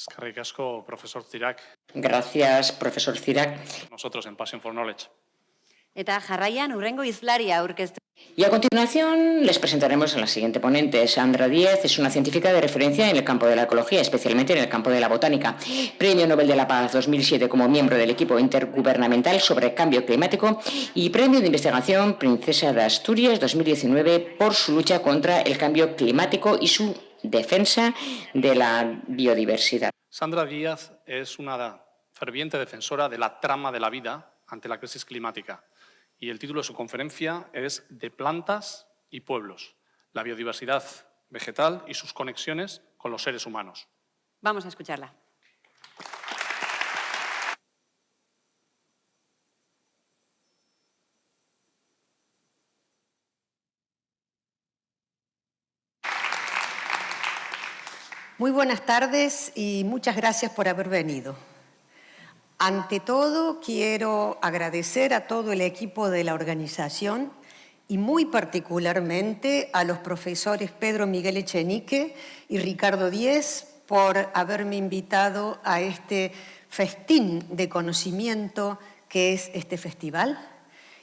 Eskerrik asko, profesor Cirac. Gracias, profesor Cirac. Nosotros en Passion for Knowledge. Eta jarraian hurrengo hizlaria aurkeztu. Y a continuación les presentaremos a la siguiente ponente. Sandra Díez es una científica de referencia en el campo de la ecología, especialmente en el campo de la botánica. Premio Nobel de la Paz 2007 como miembro del equipo intergubernamental sobre cambio climático y Premio de Investigación Princesa de Asturias 2019 por su lucha contra el cambio climático y su defensa de la biodiversidad. Sandra Díaz es una ferviente defensora de la trama de la vida ante la crisis climática. Y el título de su conferencia es De plantas y pueblos, la biodiversidad vegetal y sus conexiones con los seres humanos. Vamos a escucharla. Muy buenas tardes y muchas gracias por haber venido. Ante todo, quiero agradecer a todo el equipo de la organización y muy particularmente a los profesores Pedro Miguel Echenique y Ricardo Díez por haberme invitado a este festín de conocimiento que es este festival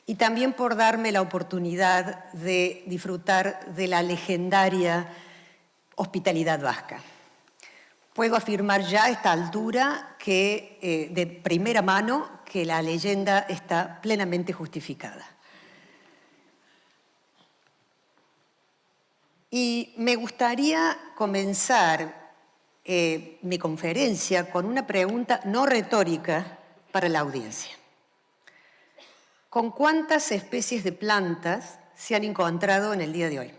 y también por darme la oportunidad de disfrutar de la legendaria hospitalidad vasca. Puedo afirmar ya a esta altura que, de primera mano, que la leyenda está plenamente justificada. Y me gustaría comenzar mi conferencia con una pregunta no retórica para la audiencia. ¿Con cuántas especies de plantas se han encontrado en el día de hoy?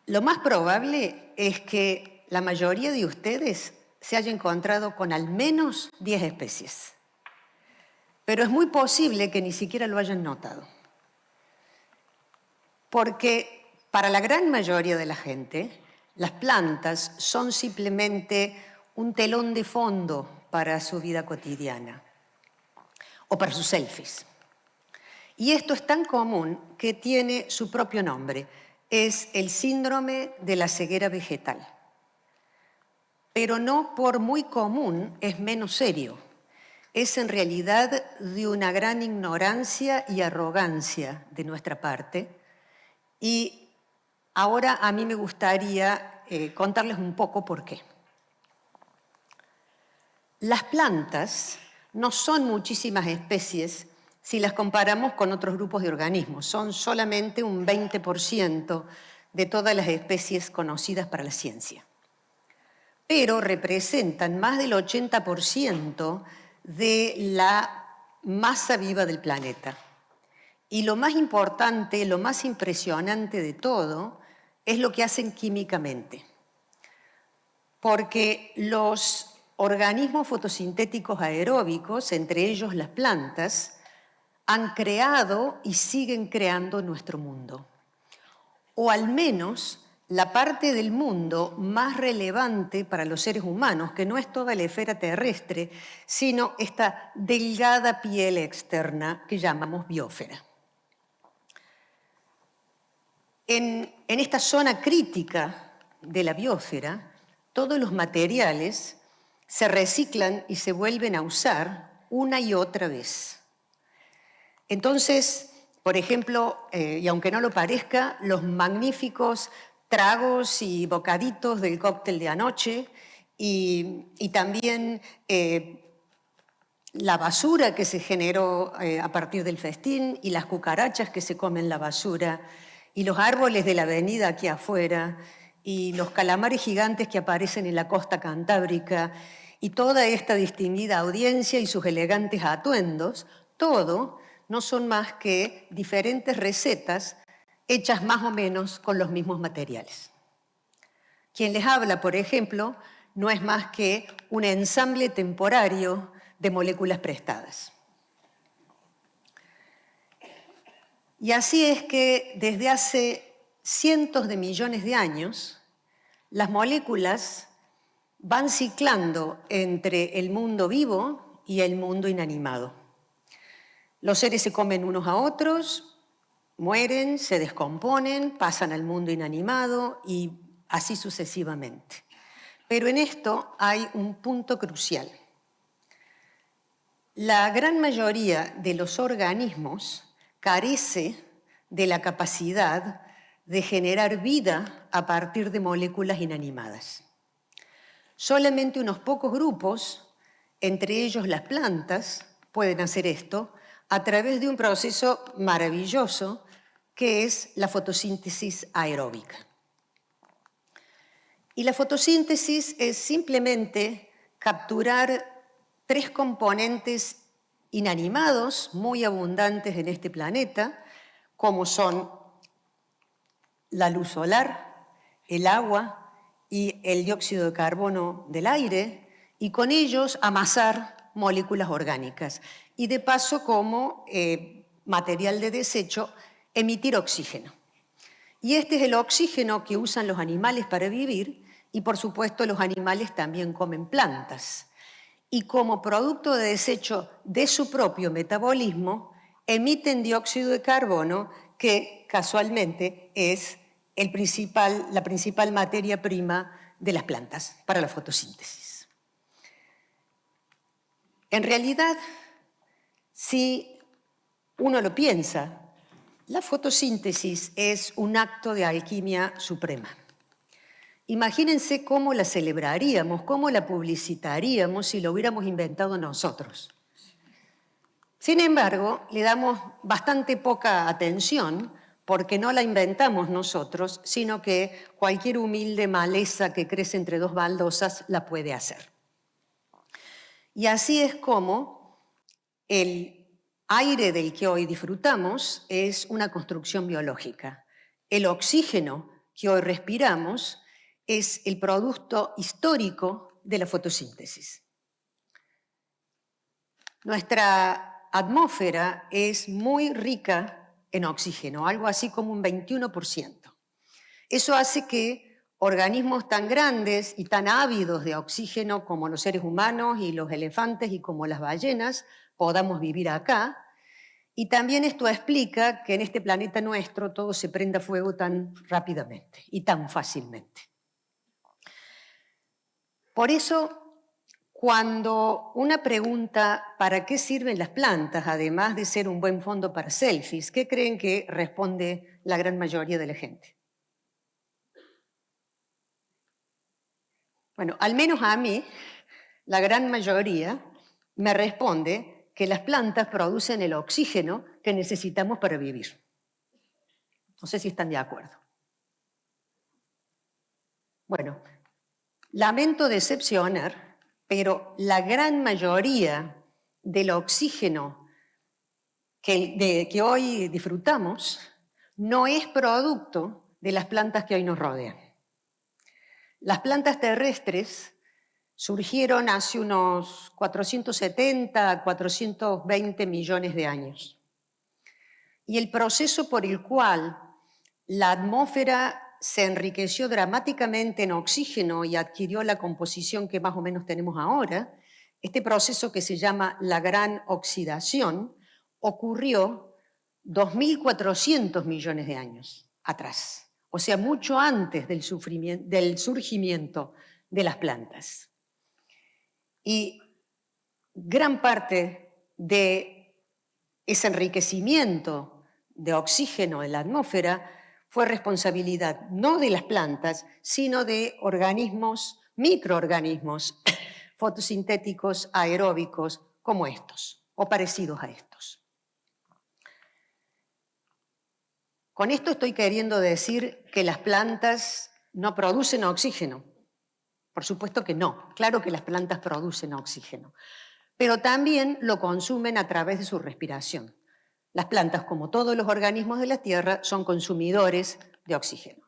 Lo más probable es que la mayoría de ustedes se haya encontrado con al menos 10 especies. Pero es muy posible que ni siquiera lo hayan notado. Porque para la gran mayoría de la gente, las plantas son simplemente un telón de fondo para su vida cotidiana o para sus selfies. Y esto es tan común que tiene su propio nombre. Es el síndrome de la ceguera vegetal. Pero no por muy común es menos serio. Es en realidad de una gran ignorancia y arrogancia de nuestra parte. Y ahora a mí me gustaría contarles un poco por qué. Las plantas no son muchísimas especies si las comparamos con otros grupos de organismos. Son solamente un 20% de todas las especies conocidas para la ciencia. Pero representan más del 80% de la masa viva del planeta. Y lo más importante, lo más impresionante de todo, es lo que hacen químicamente. Porque los organismos fotosintéticos aeróbicos, entre ellos las plantas, han creado y siguen creando nuestro mundo. O al menos la parte del mundo más relevante para los seres humanos, que no es toda la esfera terrestre, sino esta delgada piel externa que llamamos biosfera. En esta zona crítica de la biosfera, todos los materiales se reciclan y se vuelven a usar una y otra vez. Entonces, por ejemplo, y aunque no lo parezca, los magníficos tragos y bocaditos del cóctel de anoche y también la basura que se generó a partir del festín y las cucarachas que se comen la basura y los árboles de la avenida aquí afuera y los calamares gigantes que aparecen en la costa cantábrica y toda esta distinguida audiencia y sus elegantes atuendos, todo no son más que diferentes recetas hechas más o menos con los mismos materiales. Quien les habla, por ejemplo, no es más que un ensamble temporario de moléculas prestadas. Y así es que desde hace cientos de millones de años, las moléculas van ciclando entre el mundo vivo y el mundo inanimado. Los seres se comen unos a otros, mueren, se descomponen, pasan al mundo inanimado y así sucesivamente. Pero en esto hay un punto crucial. La gran mayoría de los organismos carece de la capacidad de generar vida a partir de moléculas inanimadas. Solamente unos pocos grupos, entre ellos las plantas, pueden hacer esto a través de un proceso maravilloso que es la fotosíntesis aeróbica. Y la fotosíntesis es simplemente capturar 3 componentes inanimados muy abundantes en este planeta, como son la luz solar, el agua y el dióxido de carbono del aire, y con ellos amasar moléculas orgánicas. Y de paso, como material de desecho, emitir oxígeno. Y este es el oxígeno que usan los animales para vivir, y por supuesto los animales también comen plantas. Y como producto de desecho de su propio metabolismo, emiten dióxido de carbono, que casualmente es la principal materia prima de las plantas para la fotosíntesis. En realidad, si uno lo piensa, la fotosíntesis es un acto de alquimia suprema. Imagínense cómo la celebraríamos, cómo la publicitaríamos si lo hubiéramos inventado nosotros. Sin embargo, le damos bastante poca atención porque no la inventamos nosotros, sino que cualquier humilde maleza que crece entre 2 baldosas la puede hacer. Y así es como el aire del que hoy disfrutamos es una construcción biológica. El oxígeno que hoy respiramos es el producto histórico de la fotosíntesis. Nuestra atmósfera es muy rica en oxígeno, algo así como un 21%. Eso hace que organismos tan grandes y tan ávidos de oxígeno como los seres humanos y los elefantes y como las ballenas podamos vivir acá. Y también esto explica que en este planeta nuestro todo se prenda fuego tan rápidamente y tan fácilmente. Por eso, cuando una pregunta ¿para qué sirven las plantas? Además de ser un buen fondo para selfies, ¿qué creen que responde la gran mayoría de la gente? Bueno, al menos a mí, la gran mayoría me responde que las plantas producen el oxígeno que necesitamos para vivir. No sé si están de acuerdo. Bueno, lamento decepcionar, pero la gran mayoría del oxígeno que hoy disfrutamos no es producto de las plantas que hoy nos rodean. Las plantas terrestres surgieron hace unos 470 a 420 millones de años. Y el proceso por el cual la atmósfera se enriqueció dramáticamente en oxígeno y adquirió la composición que más o menos tenemos ahora, este proceso que se llama la gran oxidación, ocurrió 2.400 millones de años atrás, o sea, mucho antes del surgimiento de las plantas. Y gran parte de ese enriquecimiento de oxígeno en la atmósfera fue responsabilidad no de las plantas, sino de organismos, microorganismos fotosintéticos aeróbicos como estos, o parecidos a estos. Con esto estoy queriendo decir que las plantas no producen oxígeno. Por supuesto que no, claro que las plantas producen oxígeno, pero también lo consumen a través de su respiración. Las plantas, como todos los organismos de la Tierra, son consumidores de oxígeno.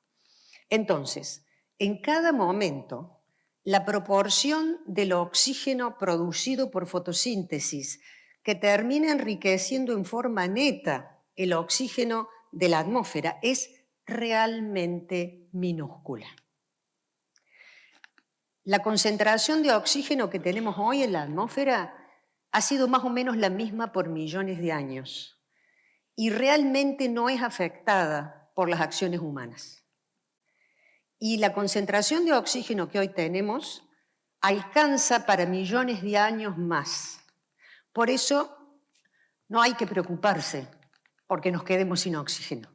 Entonces, en cada momento, la proporción del oxígeno producido por fotosíntesis que termina enriqueciendo en forma neta el oxígeno de la atmósfera es realmente minúscula. La concentración de oxígeno que tenemos hoy en la atmósfera ha sido más o menos la misma por millones de años. y realmente no es afectada por las acciones humanas. Y la concentración de oxígeno que hoy tenemos alcanza para millones de años más. Por eso no hay que preocuparse porque nos quedemos sin oxígeno.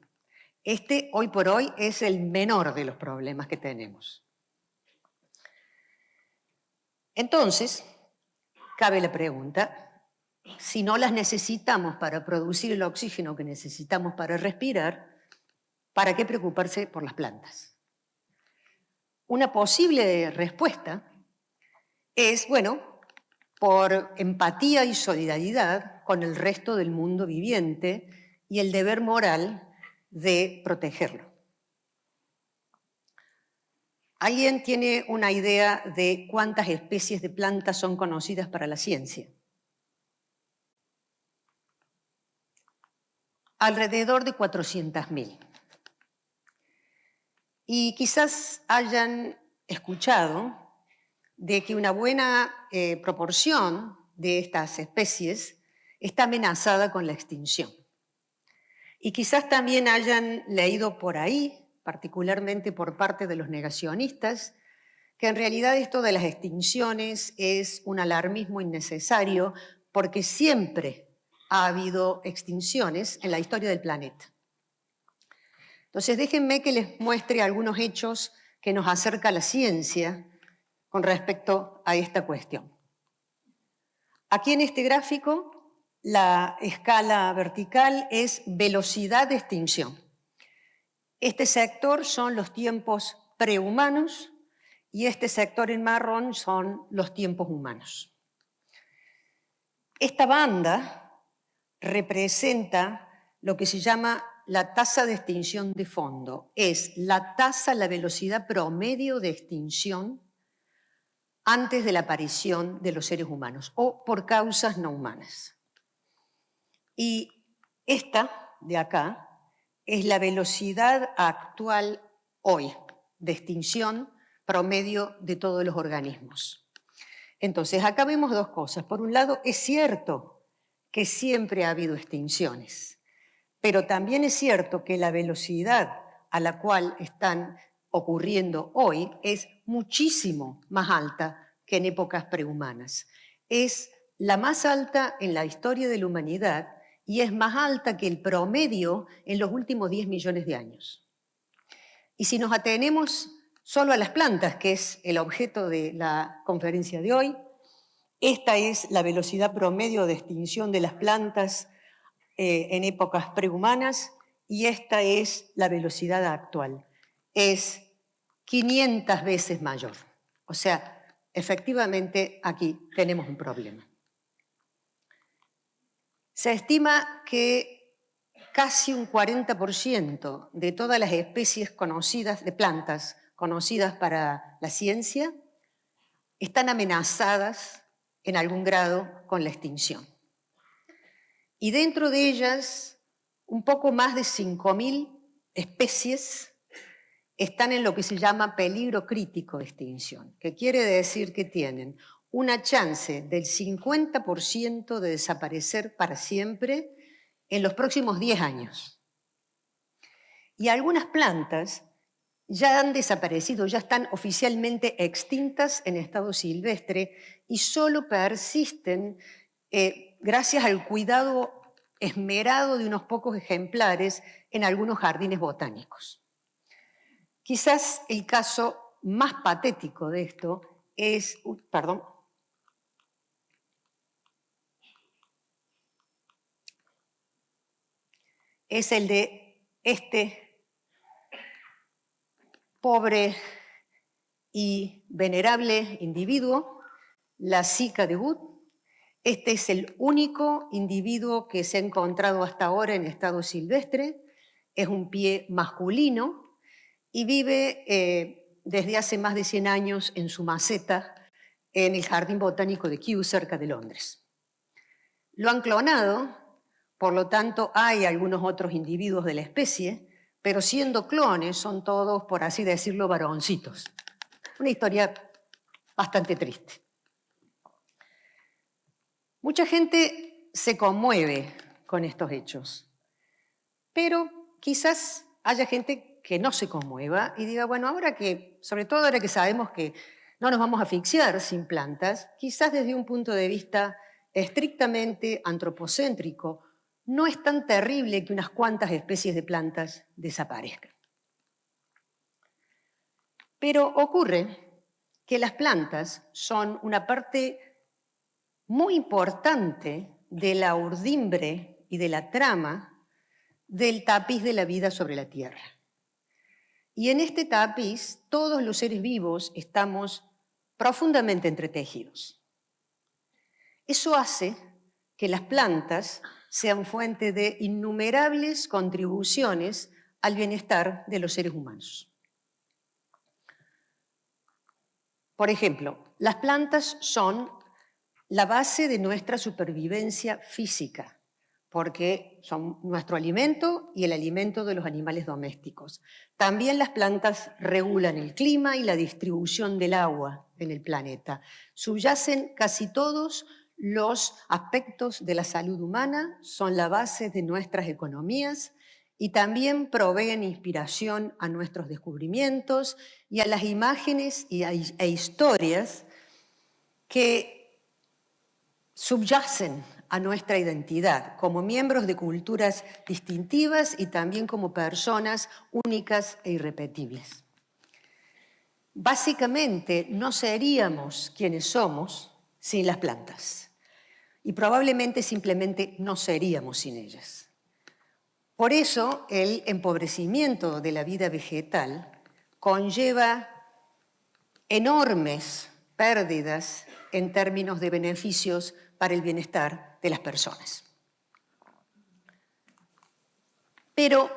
Este, hoy por hoy, es el menor de los problemas que tenemos. Entonces, cabe la pregunta, si no las necesitamos para producir el oxígeno que necesitamos para respirar, ¿para qué preocuparse por las plantas? Una posible respuesta es, bueno, por empatía y solidaridad con el resto del mundo viviente y el deber moral de protegerlo. ¿Alguien tiene una idea de cuántas especies de plantas son conocidas para la ciencia? Alrededor de 400.000. Y quizás hayan escuchado de que una buena proporción de estas especies está amenazada con la extinción. Y quizás también hayan leído por ahí, particularmente por parte de los negacionistas, que en realidad esto de las extinciones es un alarmismo innecesario porque siempre ha habido extinciones en la historia del planeta. Entonces déjenme que les muestre algunos hechos que nos acerca la ciencia con respecto a esta cuestión. Aquí en este gráfico la escala vertical es velocidad de extinción. Este sector son los tiempos prehumanos y este sector en marrón son los tiempos humanos. Esta banda representa lo que se llama la tasa de extinción de fondo. Es la tasa, la velocidad promedio de extinción antes de la aparición de los seres humanos o por causas no humanas. Y esta de acá es la velocidad actual hoy de extinción promedio de todos los organismos. Entonces, acá vemos dos cosas. Por un lado, es cierto que siempre ha habido extinciones, pero también es cierto que la velocidad a la cual están ocurriendo hoy es muchísimo más alta que en épocas prehumanas. Es la más alta en la historia de la humanidad y es más alta que el promedio en los últimos 10 millones de años. Y si nos atenemos solo a las plantas, que es el objeto de la conferencia de hoy, esta es la velocidad promedio de extinción de las plantas en épocas prehumanas y esta es la velocidad actual. Es 500 veces mayor. O sea, efectivamente aquí tenemos un problema. Se estima que casi un 40% de todas las especies conocidas de plantas conocidas para la ciencia están amenazadas en algún grado con la extinción. Y dentro de ellas, un poco más de 5.000 especies están en lo que se llama peligro crítico de extinción, que quiere decir que tienen una chance del 50% de desaparecer para siempre en los próximos 10 años. Y algunas plantas ya han desaparecido, ya están oficialmente extintas en estado silvestre y solo persisten gracias al cuidado esmerado de unos pocos ejemplares en algunos jardines botánicos. Quizás el caso más patético de esto es, es el de este pobre y venerable individuo, la Zika de Wood. Este es el único individuo que se ha encontrado hasta ahora en estado silvestre. Es un pie masculino y vive desde hace más de 100 años en su maceta en el Jardín Botánico de Kew, cerca de Londres. Lo han clonado, por lo tanto hay algunos otros individuos de la especie, pero siendo clones son todos, por así decirlo, varoncitos. Una historia bastante triste. Mucha gente se conmueve con estos hechos, Pero quizás haya gente que no se conmueva y diga, bueno, sobre todo ahora que sabemos que no nos vamos a asfixiar sin plantas, quizás desde un punto de vista estrictamente antropocéntrico, no es tan terrible que unas cuantas especies de plantas desaparezcan. Pero ocurre que las plantas son una parte muy importante de la urdimbre y de la trama del tapiz de la vida sobre la Tierra. Y en este tapiz todos los seres vivos estamos profundamente entretejidos. Eso hace que las plantas sean fuente de innumerables contribuciones al bienestar de los seres humanos. Por ejemplo, las plantas son la base de nuestra supervivencia física, porque son nuestro alimento y el alimento de los animales domésticos. También las plantas regulan el clima y la distribución del agua en el planeta. Subyacen casi todos los aspectos de la salud humana, son la base de nuestras economías y también proveen inspiración a nuestros descubrimientos y a las imágenes e historias que subyacen a nuestra identidad como miembros de culturas distintivas y también como personas únicas e irrepetibles. Básicamente, no seríamos quienes somos sin las plantas y probablemente simplemente no seríamos sin ellas. Por eso, el empobrecimiento de la vida vegetal conlleva enormes pérdidas en términos de beneficios para el bienestar de las personas. Pero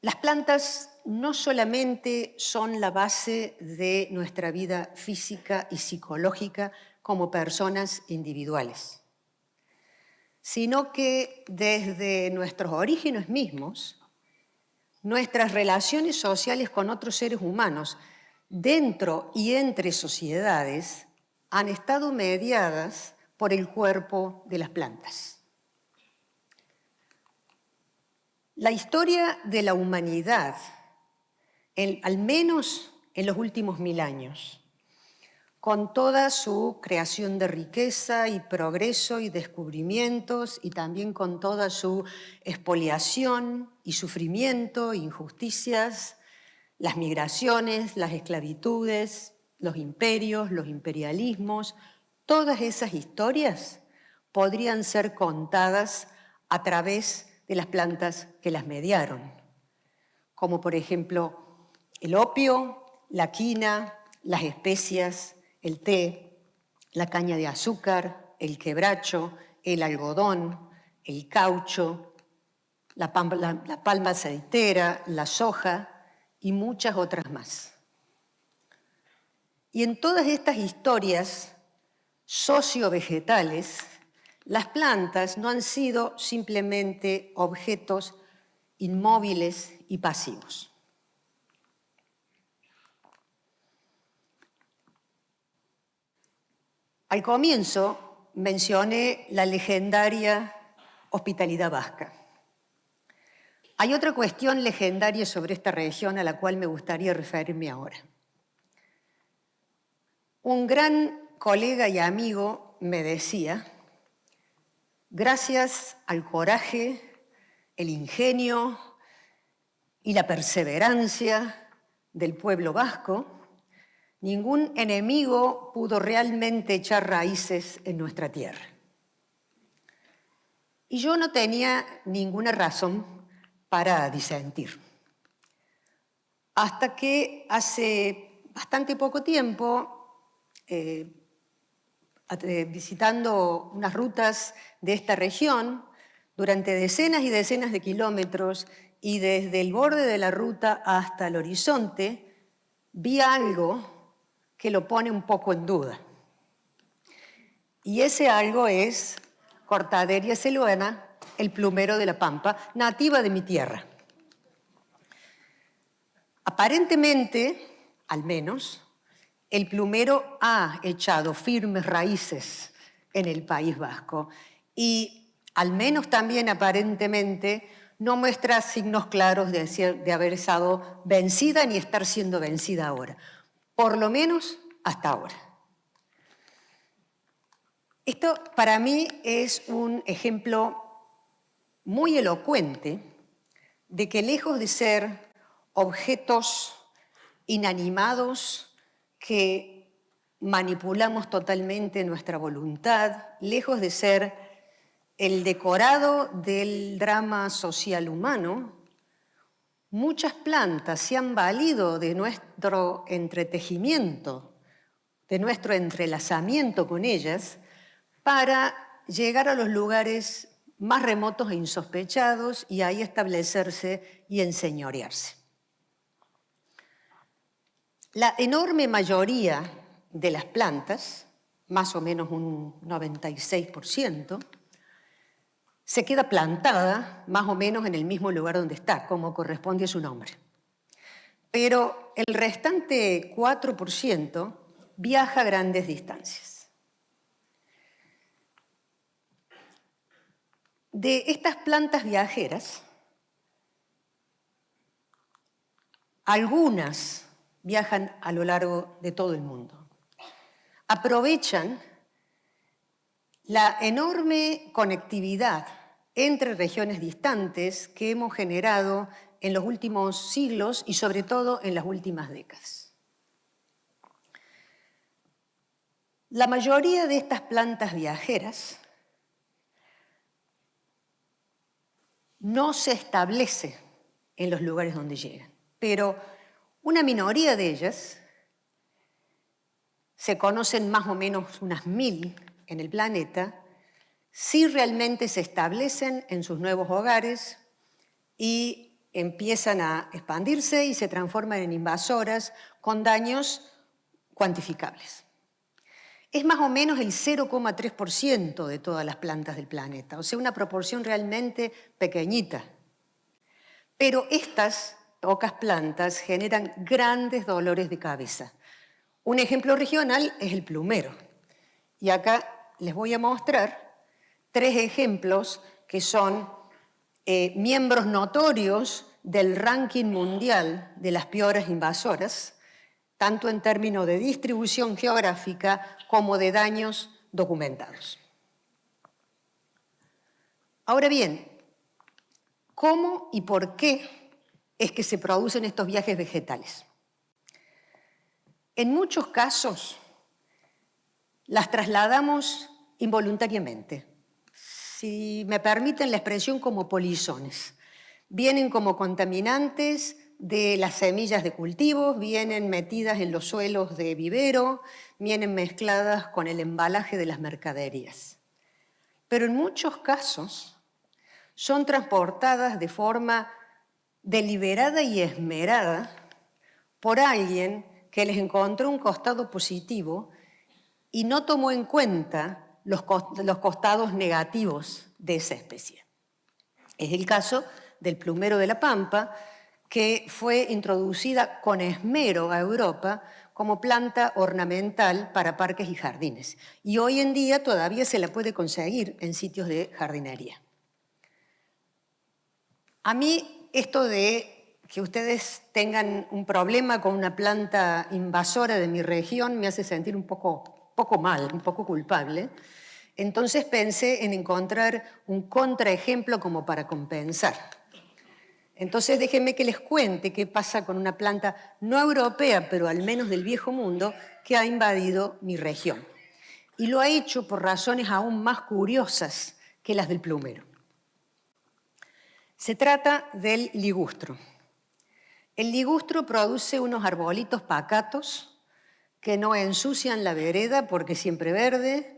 las plantas no solamente son la base de nuestra vida física y psicológica como personas individuales, sino que desde nuestros orígenes mismos, nuestras relaciones sociales con otros seres humanos, dentro y entre sociedades, han estado mediadas por el cuerpo de las plantas. La historia de la humanidad, al menos en los últimos 1000 años, con toda su creación de riqueza y progreso y descubrimientos y también con toda su expoliación y sufrimiento, injusticias, las migraciones, las esclavitudes, los imperios, los imperialismos, todas esas historias podrían ser contadas a través de las plantas que las mediaron, como por ejemplo el opio, la quina, las especias, el té, la caña de azúcar, el quebracho, el algodón, el caucho, la palma aceitera, la soja y muchas otras más. Y en todas estas historias sociovegetales, las plantas no han sido simplemente objetos inmóviles y pasivos. Al comienzo mencioné la legendaria hospitalidad vasca. Hay otra cuestión legendaria sobre esta región a la cual me gustaría referirme ahora. Un gran colega y amigo me decía, gracias al coraje, el ingenio y la perseverancia del pueblo vasco, ningún enemigo pudo realmente echar raíces en nuestra tierra. Y yo no tenía ninguna razón para disentir. Hasta que hace bastante poco tiempo, visitando unas rutas de esta región, durante decenas y decenas de kilómetros y desde el borde de la ruta hasta el horizonte, vi algo que lo pone un poco en duda. Y ese algo es Cortaderia celuena, el plumero de la pampa, nativa de mi tierra. Aparentemente, al menos, el plumero ha echado firmes raíces en el País Vasco y al menos también aparentemente, no muestra signos claros de haber estado vencida ni estar siendo vencida ahora, por lo menos hasta ahora. Esto para mí es un ejemplo muy elocuente de que lejos de ser objetos inanimados que manipulamos totalmente nuestra voluntad, lejos de ser el decorado del drama social humano, muchas plantas se han valido de nuestro entretejimiento, de nuestro entrelazamiento con ellas, para llegar a los lugares más remotos e insospechados y ahí establecerse y enseñorearse. La enorme mayoría de las plantas, más o menos un 96%, se queda plantada más o menos en el mismo lugar donde está, como corresponde a su nombre. Pero el restante 4% viaja a grandes distancias. De estas plantas viajeras, algunas viajan a lo largo de todo el mundo. Aprovechan la enorme conectividad entre regiones distantes que hemos generado en los últimos siglos y sobre todo en las últimas décadas. La mayoría de estas plantas viajeras no se establece en los lugares donde llegan, pero una minoría de ellas, se conocen más o menos unas 1000 en el planeta, sí realmente se establecen en sus nuevos hogares y empiezan a expandirse y se transforman en invasoras con daños cuantificables. Es más o menos el 0,3% de todas las plantas del planeta, o sea, una proporción realmente pequeñita. Pero estas pocas plantas generan grandes dolores de cabeza. Un ejemplo regional es el plumero. Y acá les voy a mostrar 3 ejemplos que son miembros notorios del ranking mundial de las peores invasoras, tanto en términos de distribución geográfica como de daños documentados. Ahora bien, ¿cómo y por qué es que se producen estos viajes vegetales? En muchos casos las trasladamos involuntariamente, si me permiten la expresión, como polizones. Vienen como contaminantes de las semillas de cultivos, vienen metidas en los suelos de vivero, vienen mezcladas con el embalaje de las mercaderías. Pero en muchos casos son transportadas de forma deliberada y esmerada por alguien que les encontró un costado positivo y no tomó en cuenta los costados negativos de esa especie. Es el caso del plumero de la Pampa, que fue introducida con esmero a Europa como planta ornamental para parques y jardines. Y hoy en día todavía se la puede conseguir en sitios de jardinería. A mí esto de que ustedes tengan un problema con una planta invasora de mi región me hace sentir un poco mal, un poco culpable. Entonces pensé en encontrar un contraejemplo como para compensar. Entonces déjenme que les cuente qué pasa con una planta no europea, pero al menos del viejo mundo, que ha invadido mi región. Y lo ha hecho por razones aún más curiosas que las del plumero. Se trata del ligustro. El ligustro produce unos arbolitos pacatos que no ensucian la vereda porque es siempre verde,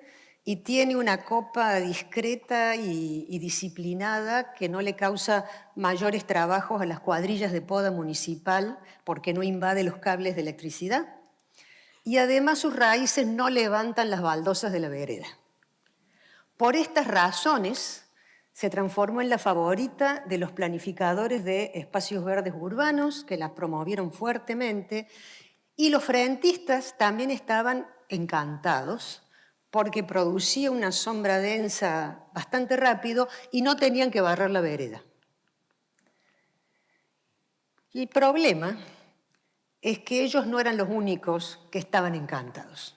y tiene una copa discreta y disciplinada que no le causa mayores trabajos a las cuadrillas de poda municipal porque no invade los cables de electricidad. Y además sus raíces no levantan las baldosas de la vereda. Por estas razones se transformó en la favorita de los planificadores de espacios verdes urbanos que la promovieron fuertemente, y los frentistas también estaban encantados porque producía una sombra densa bastante rápido y no tenían que barrer la vereda. Y el problema es que ellos no eran los únicos que estaban encantados.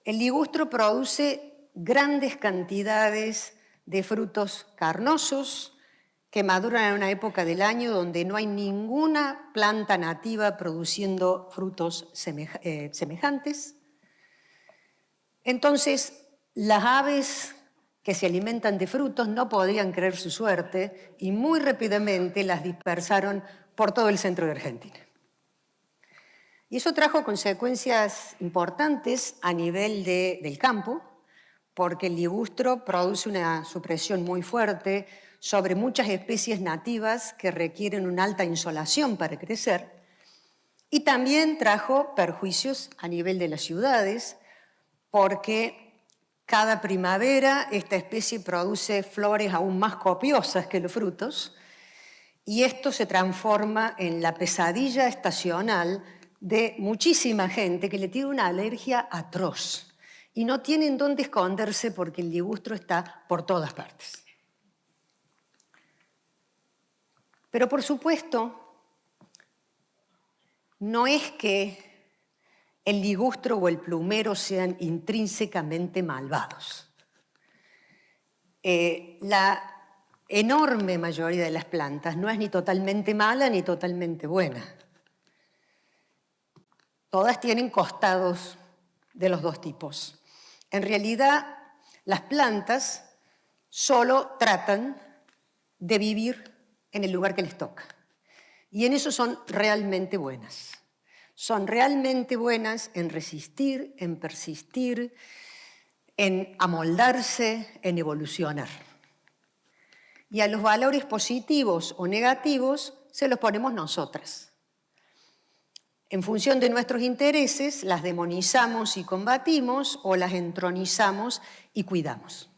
El ligustro produce grandes cantidades de frutos carnosos que maduran en una época del año donde no hay ninguna planta nativa produciendo frutos semejantes. Entonces, las aves que se alimentan de frutos no podían creer su suerte y muy rápidamente las dispersaron por todo el centro de Argentina. Y eso trajo consecuencias importantes a nivel del campo, porque el ligustro produce una supresión muy fuerte sobre muchas especies nativas que requieren una alta insolación para crecer, y también trajo perjuicios a nivel de las ciudades, porque cada primavera esta especie produce flores aún más copiosas que los frutos, y esto se transforma en la pesadilla estacional de muchísima gente que le tiene una alergia atroz y no tienen dónde esconderse porque el ligustro está por todas partes. Pero por supuesto, no es que el ligustro o el plumero sean intrínsecamente malvados. La enorme mayoría de las plantas no es ni totalmente mala ni totalmente buena. Todas tienen costados de los dos tipos. En realidad, las plantas solo tratan de vivir en el lugar que les toca. Y en eso son realmente buenas. Son realmente buenas en resistir, en persistir, en amoldarse, en evolucionar. Y a los valores positivos o negativos se los ponemos nosotras. En función de nuestros intereses, las demonizamos y combatimos o las entronizamos y cuidamos.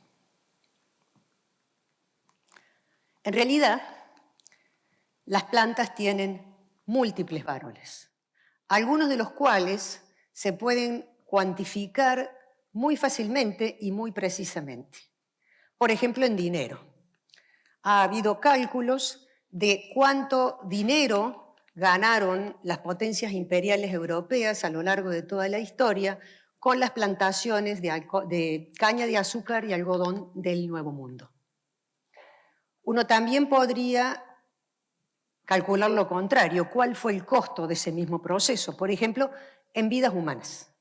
En realidad, las plantas tienen múltiples valores, algunos de los cuales se pueden cuantificar muy fácilmente y muy precisamente. Por ejemplo, en dinero. Ha habido cálculos de cuánto dinero ganaron las potencias imperiales europeas a lo largo de toda la historia con las plantaciones de caña de azúcar y algodón del Nuevo Mundo. Uno también podría calcular lo contrario, cuál fue el costo de ese mismo proceso, por ejemplo, en vidas humanas.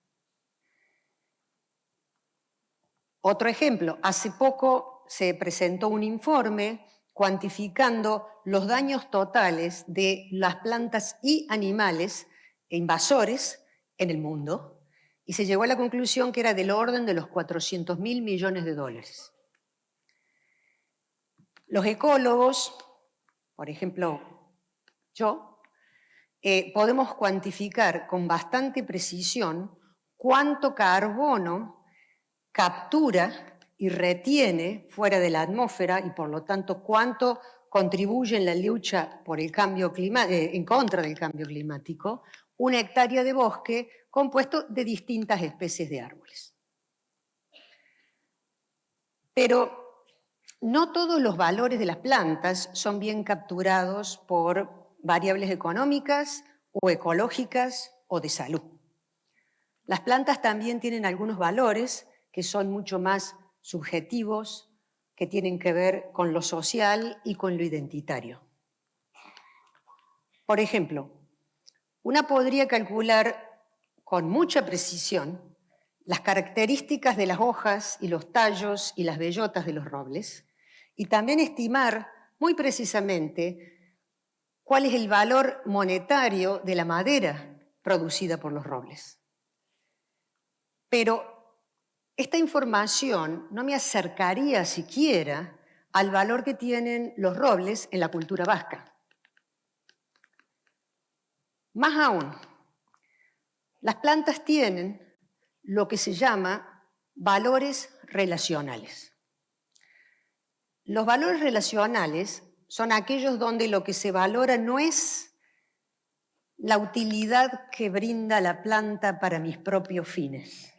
Otro ejemplo, hace poco se presentó un informe cuantificando los daños totales de las plantas y animales invasores en el mundo y se llegó a la conclusión que era del orden de los 400.000 millones de dólares. Los ecólogos, por ejemplo, yo, podemos cuantificar con bastante precisión cuánto carbono captura y retiene fuera de la atmósfera y por lo tanto cuánto contribuye en la lucha por el cambio en contra del cambio climático una hectárea de bosque compuesto de distintas especies de árboles. Pero no todos los valores de las plantas son bien capturados por variables económicas o ecológicas o de salud. Las plantas también tienen algunos valores que son mucho más subjetivos, que tienen que ver con lo social y con lo identitario. Por ejemplo, una podría calcular con mucha precisión las características de las hojas y los tallos y las bellotas de los robles y también estimar muy precisamente cuál es el valor monetario de la madera producida por los robles. Pero esta información no me acercaría siquiera al valor que tienen los robles en la cultura vasca. Más aún, las plantas tienen lo que se llama valores relacionales. Los valores relacionales son aquellos donde lo que se valora no es la utilidad que brinda la planta para mis propios fines,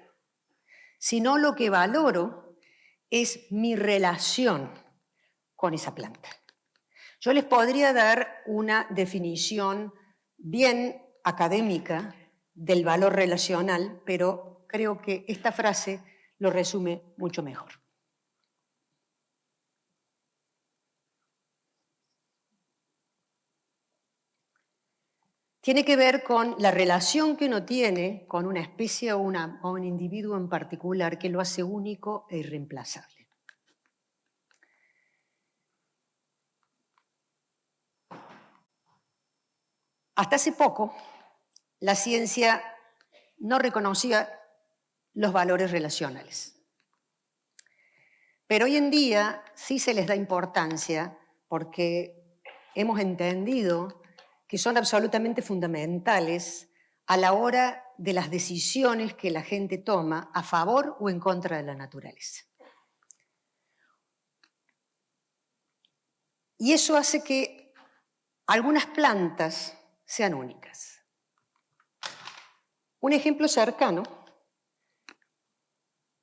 sino lo que valoro es mi relación con esa planta. Yo les podría dar una definición bien académica del valor relacional, pero creo que esta frase lo resume mucho mejor. Tiene que ver con la relación que uno tiene con una especie o un individuo en particular que lo hace único e irreemplazable. Hasta hace poco, la ciencia no reconocía los valores relacionales. Pero hoy en día sí se les da importancia porque hemos entendido que son absolutamente fundamentales a la hora de las decisiones que la gente toma a favor o en contra de la naturaleza. Y eso hace que algunas plantas sean únicas. Un ejemplo cercano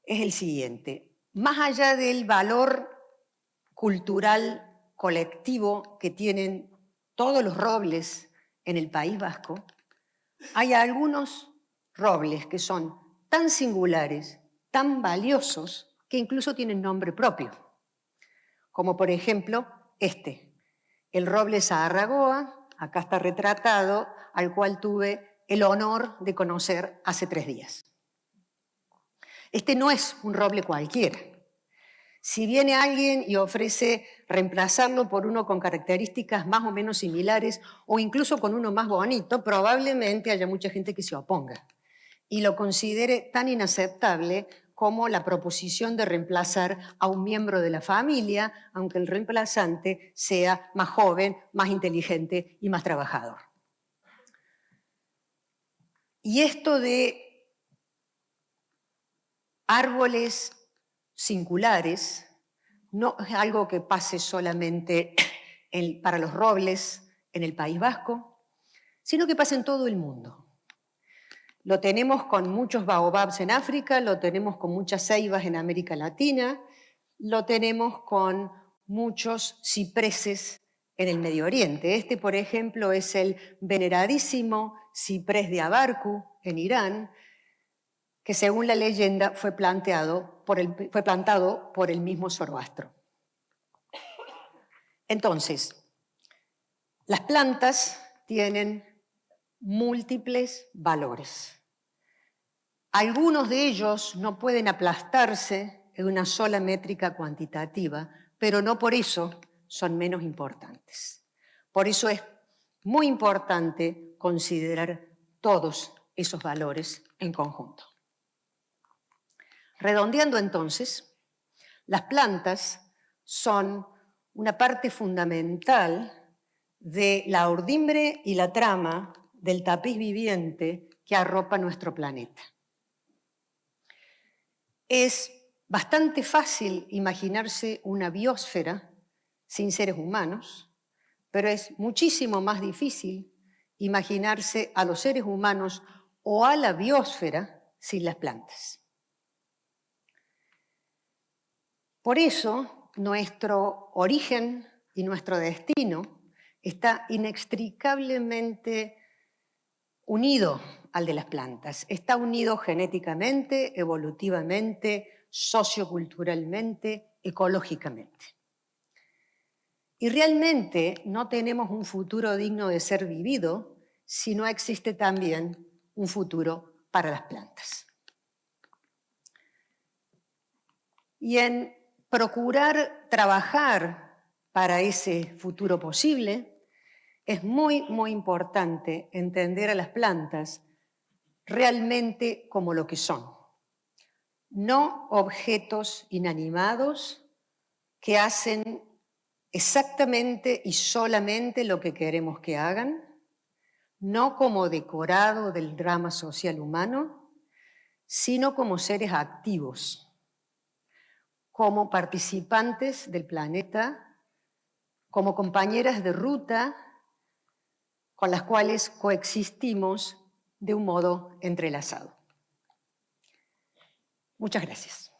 es el siguiente. Más allá del valor cultural colectivo que tienen todos los robles en el País Vasco, hay algunos robles que son tan singulares, tan valiosos, que incluso tienen nombre propio. Como por ejemplo el roble Saharragoa, acá está retratado, al cual tuve el honor de conocer hace 3 días. Este no es un roble cualquiera. Si viene alguien y ofrece reemplazarlo por uno con características más o menos similares o incluso con uno más bonito, probablemente haya mucha gente que se oponga y lo considere tan inaceptable como la proposición de reemplazar a un miembro de la familia, aunque el reemplazante sea más joven, más inteligente y más trabajador. Y esto de árboles singulares no es algo que pase solamente para los robles en el País Vasco, sino que pasa en todo el mundo. Lo tenemos con muchos baobabs en África, lo tenemos con muchas ceibas en América Latina, lo tenemos con muchos cipreses en el Medio Oriente. Por ejemplo, es el veneradísimo ciprés de Abarku en Irán, que según la leyenda fue plantado por el mismo Zoroastro. Entonces, las plantas tienen múltiples valores. Algunos de ellos no pueden aplastarse en una sola métrica cuantitativa, pero no por eso son menos importantes. Por eso es muy importante considerar todos esos valores en conjunto. Redondeando entonces, las plantas son una parte fundamental de la urdimbre y la trama del tapiz viviente que arropa nuestro planeta. Es bastante fácil imaginarse una biosfera sin seres humanos, pero es muchísimo más difícil imaginarse a los seres humanos o a la biosfera sin las plantas. Por eso, nuestro origen y nuestro destino está inextricablemente unido al de las plantas. Está unido genéticamente, evolutivamente, socioculturalmente, ecológicamente. Y realmente no tenemos un futuro digno de ser vivido si no existe también un futuro para las plantas. Y en procurar trabajar para ese futuro posible, es muy, muy importante entender a las plantas realmente como lo que son. No objetos inanimados que hacen exactamente y solamente lo que queremos que hagan, no como decorado del drama social humano, sino como seres activos, como participantes del planeta, como compañeras de ruta con las cuales coexistimos de un modo entrelazado. Muchas gracias.